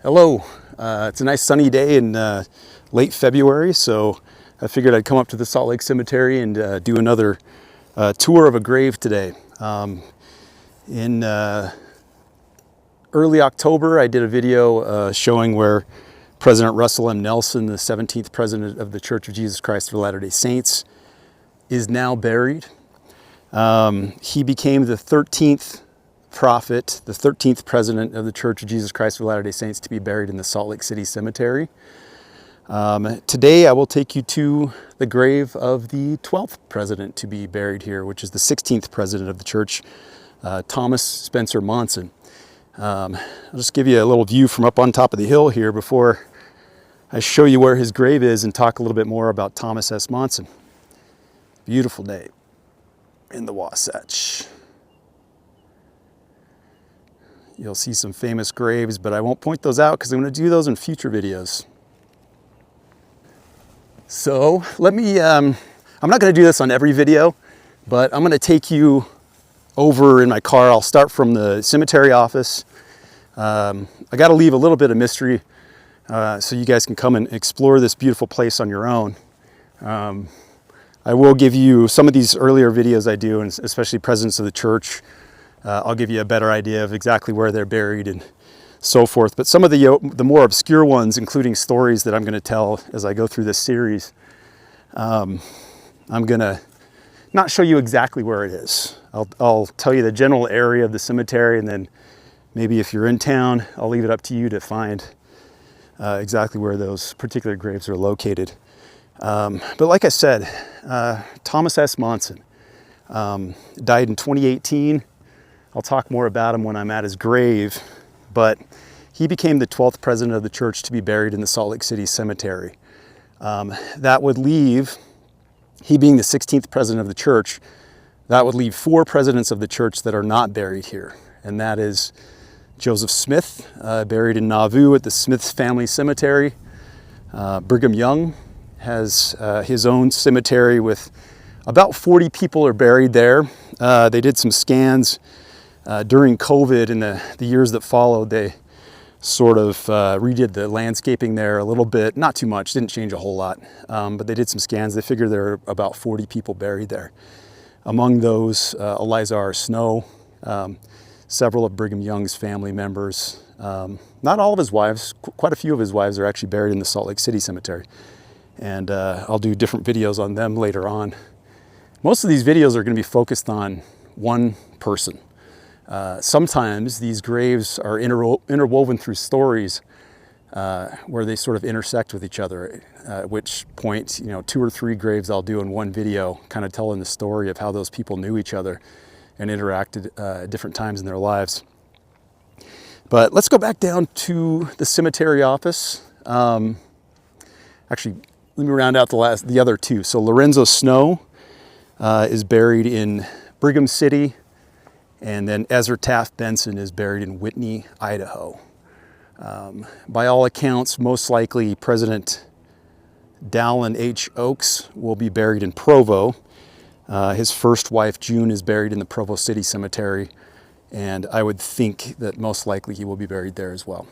Hello, it's a nice sunny day in late February, so I figured I'd come up to the Salt Lake Cemetery and do another tour of a grave today. In early October, I did a video showing where President Russell M. Nelson, the 17th president of the Church of Jesus Christ of Latter-day Saints, is now buried. He became the 13th prophet, the 13th president of the Church of Jesus Christ of Latter-day Saints to be buried in the Salt Lake City Cemetery. Today I will take you to the grave of the 12th president to be buried here, which is the 16th president of the church, Thomas Spencer Monson. I'll just give you a little view from up on top of the hill here before I show you where his grave is and talk a little bit more about Thomas S. Monson. Beautiful day in the Wasatch. You'll see some famous graves, but I won't point those out because I'm going to do those in future videos. So let me, I'm not going to do this on every video, but I'm going to take you over in my car. I'll start from the cemetery office. I got to leave a little bit of mystery so you guys can come and explore this beautiful place on your own. I will give you some of these earlier videos I do, and especially presidents of the church. I'll give you a better idea of exactly where they're buried and so forth. But some of the more obscure ones, including stories that I'm going to tell as I go through this series, I'm going to not show you exactly where it is. I'll tell you the general area of the cemetery, and then maybe if you're in town, I'll leave it up to you to find exactly where those particular graves are located. But like I said, Thomas S. Monson died in 2018. I'll talk more about him when I'm at his grave, but he became the 12th president of the church to be buried in the Salt Lake City Cemetery. That would leave, he being the 16th president of the church, that would leave 4 presidents of the church that are not buried here. And that is Joseph Smith, buried in Nauvoo at the Smith Family Cemetery. Brigham Young has his own cemetery with about 40 people are buried there. They did some scans during COVID in the years that followed. They sort of redid the landscaping there a little bit, not too much, didn't change a whole lot, but they did some scans. They figured there are about 40 people buried there. Among those, Eliza R. Snow, several of Brigham Young's family members, not all of his wives, quite a few of his wives are actually buried in the Salt Lake City Cemetery. And I'll do different videos on them later on. Most of these videos are going to be focused on one person. Sometimes these graves are interwoven through stories where they sort of intersect with each other, at which point, 2 or 3 graves I'll do in one video, kind of telling the story of how those people knew each other and interacted at different times in their lives. But let's go back down to the cemetery office. Actually, let me round out the other 2. So Lorenzo Snow is buried in Brigham City, and then Ezra Taft Benson is buried in Whitney, Idaho. By all accounts, most likely President Dallin H. Oaks will be buried in Provo. His first wife, June, is buried in the Provo City Cemetery, and I would think that most likely he will be buried there as well.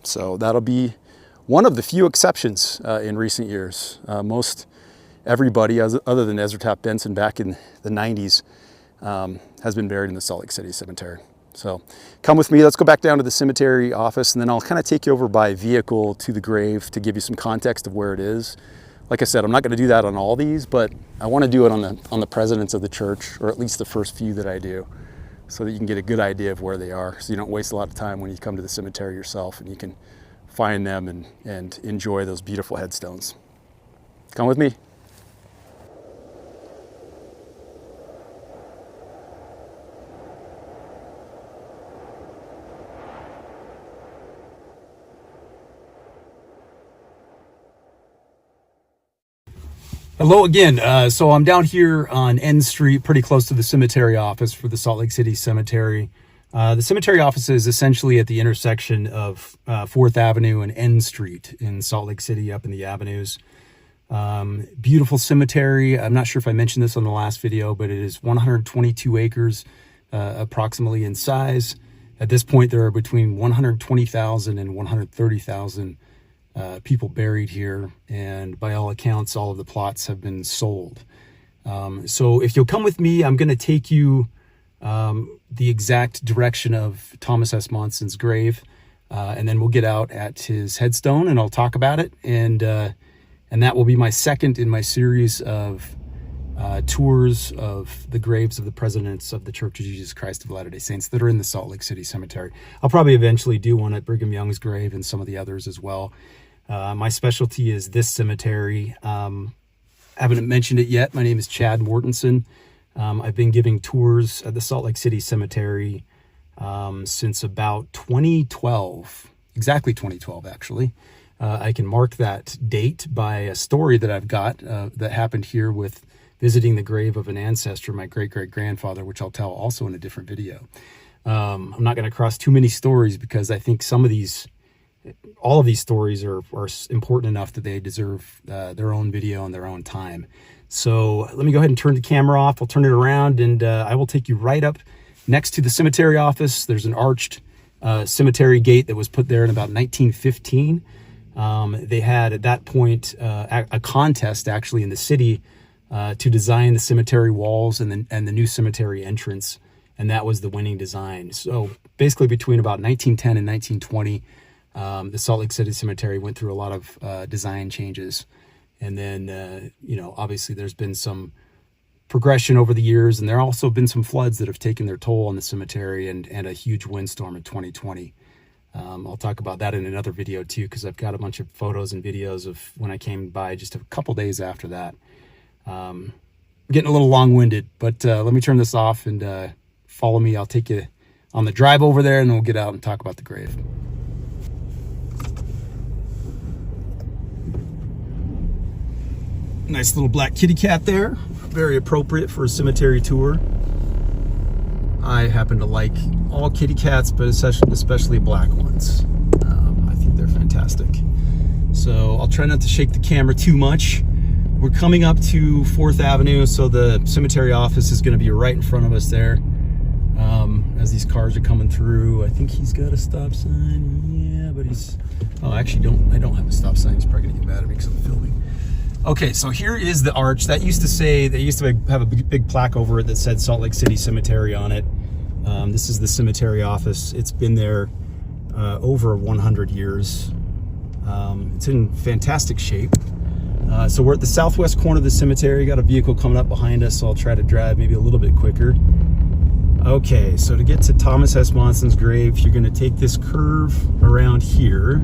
So that'll be one of the few exceptions in recent years. Most everybody, other than Ezra Taft Benson back in the 90s, has been buried in the Salt Lake City Cemetery. So come with me, let's go back down to the cemetery office, and then I'll kind of take you over by vehicle to the grave to give you some context of where it is. Like I said, I'm not going to do that on all these, but I want to do it on the presidents of the church, or at least the first few that I do, so that you can get a good idea of where they are, so you don't waste a lot of time when you come to the cemetery yourself, and you can find them and enjoy those beautiful headstones. Come with me. Hello again. So I'm down here on N Street, pretty close to the cemetery office for the Salt Lake City Cemetery. The cemetery office is essentially at the intersection of 4th Avenue and N Street in Salt Lake City, up in the avenues. Beautiful cemetery. I'm not sure if I mentioned this on the last video, but it is 122 acres approximately in size. At this point, there are between 120,000 and 130,000 people buried here, and by all accounts, all of the plots have been sold. So if you'll come with me, I'm going to take you the exact direction of Thomas S. Monson's grave, and then we'll get out at his headstone and I'll talk about it, and that will be my second in my series of tours of the graves of the presidents of the Church of Jesus Christ of Latter-day Saints that are in the Salt Lake City Cemetery. I'll probably eventually do one at Brigham Young's grave and some of the others as well. My specialty is this cemetery. I haven't mentioned it yet. My name is Chad Mortensen. I've been giving tours at the Salt Lake City Cemetery since about 2012, exactly 2012, actually. I can mark that date by a story that I've got that happened here with visiting the grave of an ancestor, my great-great-grandfather, which I'll tell also in a different video. I'm not going to cross too many stories because I think all of these stories are important enough that they deserve their own video and their own time. So let me go ahead and turn the camera off. I'll turn it around and I will take you right up next to the cemetery office. There's an arched cemetery gate that was put there in about 1915. They had at that point a contest actually in the city to design the cemetery walls and the new cemetery entrance, and that was the winning design. So basically between about 1910 and 1920, the Salt Lake City Cemetery went through a lot of design changes. And then, obviously there's been some progression over the years, and there have also been some floods that have taken their toll on the cemetery and a huge windstorm in 2020. I'll talk about that in another video too, because I've got a bunch of photos and videos of when I came by just a couple days after that. Getting a little long-winded, but let me turn this off and follow me. I'll take you on the drive over there and then we'll get out and talk about the grave. Nice little black kitty cat there, very appropriate for a cemetery tour. I happen to like all kitty cats, but especially black ones. I think they're fantastic. So I'll try not to shake the camera too much. We're coming up to 4th Avenue, so the cemetery office is going to be right in front of us there. As these cars are coming through, I think he's got a stop sign. Yeah, but actually I don't have a stop sign. He's probably going to get mad at me because I'm filming. Okay, so here is the arch. They used to have a big plaque over it that said Salt Lake City Cemetery on it. This is the cemetery office. It's been there over 100 years. It's in fantastic shape. So we're at the southwest corner of the cemetery. Got a vehicle coming up behind us, so I'll try to drive maybe a little bit quicker. Okay, so to get to Thomas S. Monson's grave, you're going to take this curve around here.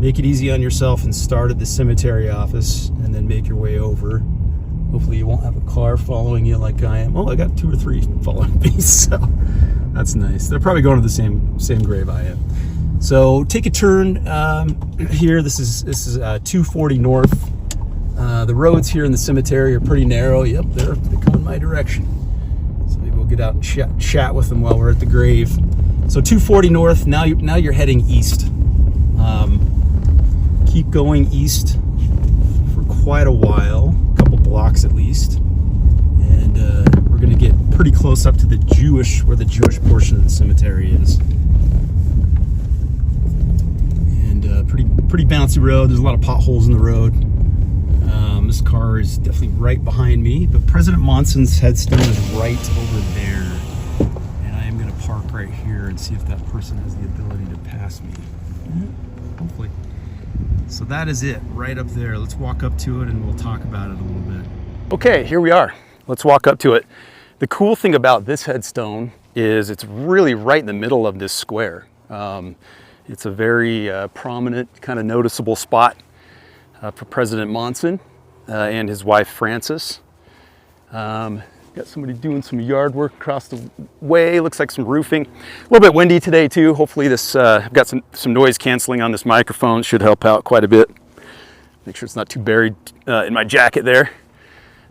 Make it easy on yourself and start at the cemetery office and then make your way over. Hopefully you won't have a car following you like I am. Oh, I got 2 or 3 following me, so that's nice. They're probably going to the same grave I am. So take a turn here. This is 240 North. The roads here in the cemetery are pretty narrow. Yep, they're coming my direction. So maybe we'll get out and chat with them while we're at the grave. So 240 North. Now you're heading east. Keep going east for quite a while, a couple blocks at least, and we're going to get pretty close up to where the Jewish portion of the cemetery is. And pretty bouncy road. There's a lot of potholes in the road. This car is definitely right behind me, but President Monson's headstone is right over there, and I am going to park right here and see if that person has the ability to pass me. Hopefully. So that is it, right up there. Let's walk up to it and we'll talk about it a little bit. Okay, here we are. Let's walk up to it. The cool thing about this headstone is it's really right in the middle of this square. It's a very prominent, kind of noticeable spot for President Monson and his wife Frances. Got somebody doing some yard work across the way. Looks like some roofing. A little bit windy today too. Hopefully this, I've got some noise canceling on this microphone. Should help out quite a bit. Make sure it's not too buried in my jacket there.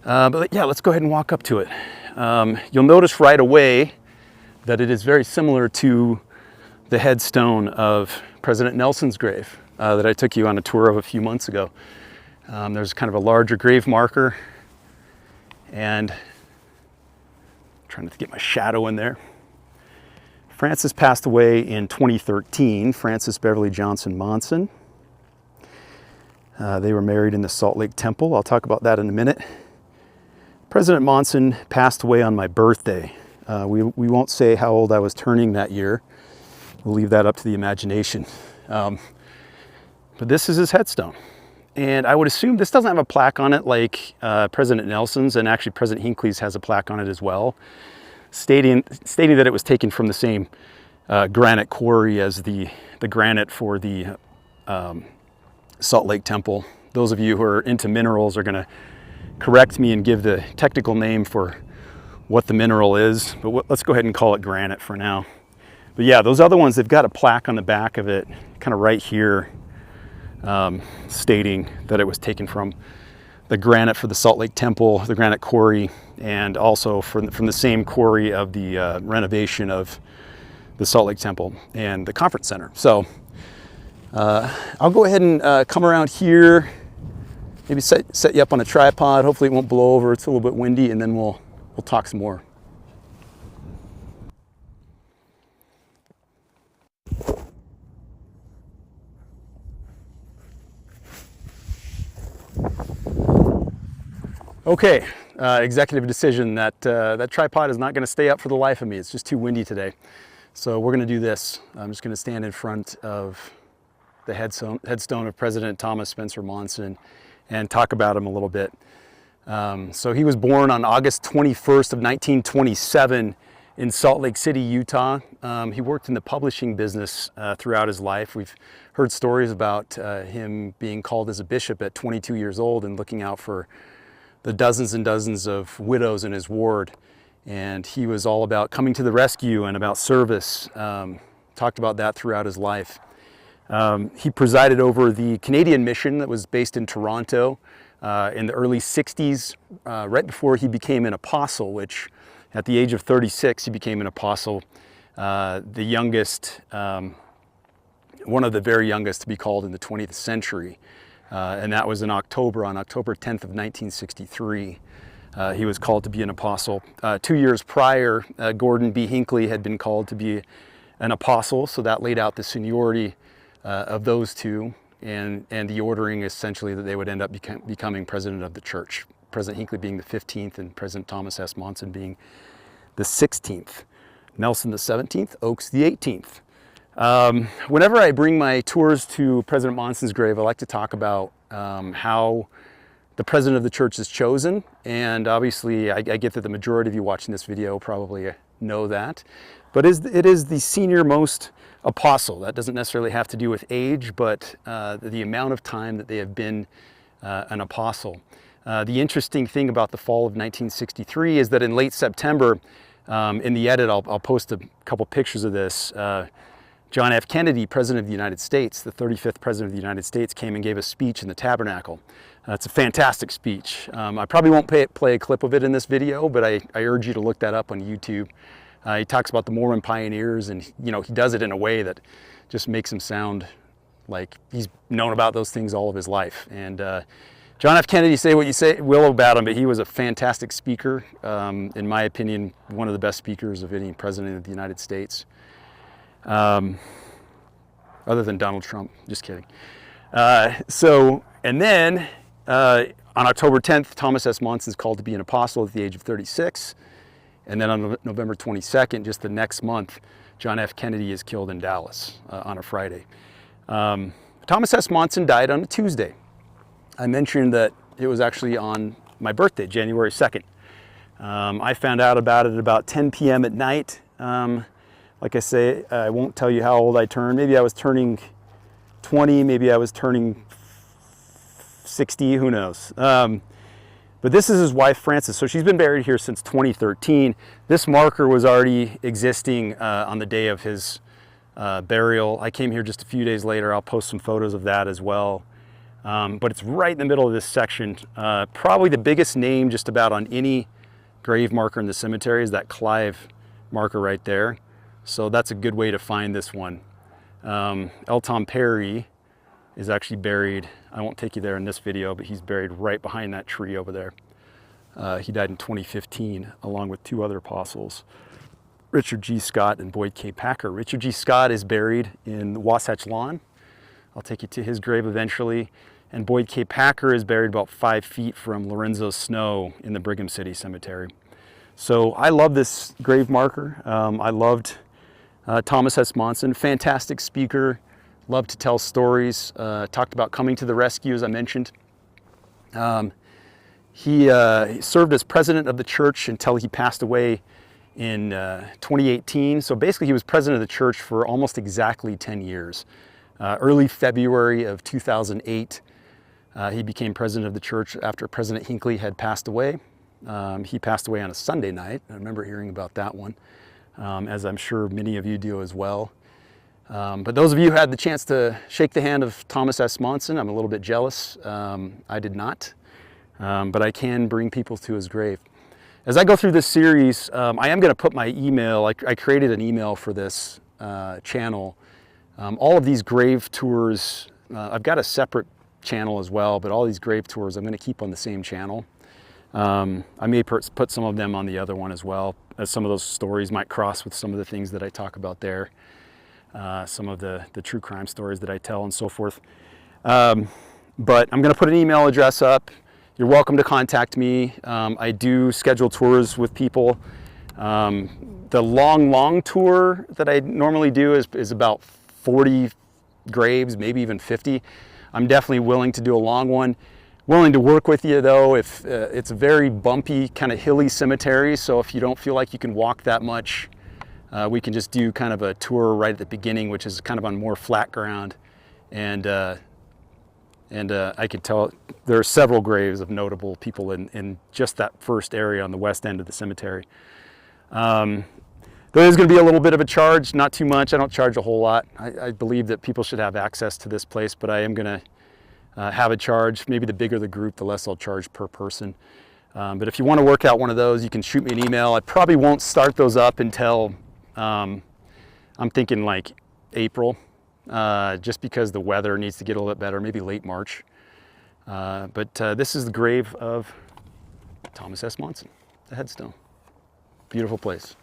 But yeah, let's go ahead and walk up to it. You'll notice right away that it is very similar to the headstone of President Nelson's grave that I took you on a tour of a few months ago. There's kind of a larger grave marker, and trying to get my shadow in there. Francis passed away in 2013, Francis Beverly Johnson Monson. They were married in the Salt Lake Temple. I'll talk about that in a minute. President Monson passed away on my birthday. We won't say how old I was turning that year. We'll leave that up to the imagination. But this is his headstone. And I would assume this doesn't have a plaque on it like President Nelson's, and actually President Hinckley's has a plaque on it as well, stating that it was taken from the same granite quarry as the granite for the Salt Lake Temple. Those of you who are into minerals are going to correct me and give the technical name for what the mineral is, but let's go ahead and call it granite for now. But yeah, those other ones, they've got a plaque on the back of it, kind of right here, stating that it was taken from the granite for the Salt Lake Temple, the granite quarry, and also from the same quarry of the renovation of the Salt Lake Temple and the conference center. So I'll go ahead and come around here, maybe set you up on a tripod. Hopefully it won't blow over. It's a little bit windy, and then we'll talk some more. Okay, executive decision that that tripod is not going to stay up for the life of me. It's just too windy today. So we're going to do this. I'm just going to stand in front of the headstone of President Thomas Spencer Monson and talk about him a little bit. So he was born on August 21st of 1927 in Salt Lake City, Utah. He worked in the publishing business throughout his life. We've heard stories about him being called as a bishop at 22 years old and looking out for the dozens and dozens of widows in his ward. And he was all about coming to the rescue and about service. Talked about that throughout his life. He presided over the Canadian mission that was based in Toronto in the early 60s, right before he became an apostle, which at the age of 36, he became an apostle, the youngest, one of the very youngest to be called in the 20th century. And that was on October 10th of 1963. He was called to be an apostle. 2 years prior, Gordon B. Hinckley had been called to be an apostle, so that laid out the seniority of those two, and the ordering essentially that they would end up becoming president of the church. President Hinckley being the 15th and President Thomas S. Monson being the 16th. Nelson the 17th, Oakes the 18th. Whenever I bring my tours to President Monson's grave, I like to talk about how the president of the church is chosen, and obviously I get that the majority of you watching this video probably know that, but it is the senior most apostle. That doesn't necessarily have to do with age, but the amount of time that they have been an apostle. The interesting thing about the fall of 1963 is that in late September, in the edit, I'll post a couple pictures of this. John F. Kennedy, President of the United States, the 35th President of the United States, came and gave a speech in the Tabernacle. It's a fantastic speech. I probably won't play a clip of it in this video, but I urge you to look that up on YouTube. He talks about the Mormon pioneers, and he does it in a way that just makes him sound like he's known about those things all of his life. And John F. Kennedy, say what you say will about him, but he was a fantastic speaker. In my opinion, one of the best speakers of any president of the United States. Other than Donald Trump, just kidding. And then on October 10th, Thomas S. Monson is called to be an apostle at the age of 36. And then on November 22nd, just the next month, John F. Kennedy is killed in Dallas on a Friday. Thomas S. Monson died on a Tuesday. I mentioned that it was actually on my birthday, January 2nd. I found out about it about 10 p.m. at night. Like I say, I won't tell you how old I turned. Maybe I was turning 20, maybe I was turning 60, who knows. But this is his wife, Frances. So she's been buried here since 2013. This marker was already existing on the day of his burial. I came here just a few days later. I'll post some photos of that as well. But it's right in the middle of this section. Probably the biggest name just about on any grave marker in the cemetery is that Clive marker right there. So that's a good way to find this one. L. Tom Perry is actually buried, I won't take you there in this video, but he's buried right behind that tree over there. He died in 2015 along with two other apostles. Richard G. Scott and Boyd K. Packer. Richard G. Scott is buried in the Wasatch Lawn. I'll take you to his grave eventually. And Boyd K. Packer is buried about 5 feet from Lorenzo Snow in the Brigham City Cemetery. So I love this grave marker. I loved Thomas S. Monson, fantastic speaker, loved to tell stories, talked about coming to the rescue, as I mentioned. He served as president of the church until he passed away in 2018. So basically he was president of the church for almost exactly 10 years. Early February of 2008, he became president of the church after President Hinckley had passed away. He passed away on a Sunday night. I remember hearing about that one, as I'm sure many of you do as well. But those of you who had the chance to shake the hand of Thomas S. Monson, I'm a little bit jealous. I did not, but I can bring people to his grave. As I go through this series, I am going to put my email. I created an email for this channel. All of these grave tours, I've got a separate channel as well, but all these grave tours I'm going to keep on the same channel. I may put some of them on the other one as well, as some of those stories might cross with some of the things that I talk about there, some of the true crime stories that I tell and so forth. But I'm going to put an email address up. You're welcome to contact me. I do schedule tours with people. The long tour that I normally do is about 40 graves, maybe even 50. I'm definitely willing to do a long one. Willing to work with you though, if it's a very bumpy, kind of hilly cemetery, so if you don't feel like you can walk that much, we can just do kind of a tour right at the beginning, which is kind of on more flat ground. And I could tell there are several graves of notable people in just that first area on the west end of the cemetery. There is going to be a little bit of a charge, not too much. I don't charge a whole lot. I believe that people should have access to this place, but I am going to have a charge. Maybe the bigger the group, the less I'll charge per person. But if you want to work out one of those, you can shoot me an email. I probably won't start those up until, I'm thinking like April, just because the weather needs to get a little bit better, maybe late March. But this is the grave of Thomas S. Monson, the headstone. Beautiful place.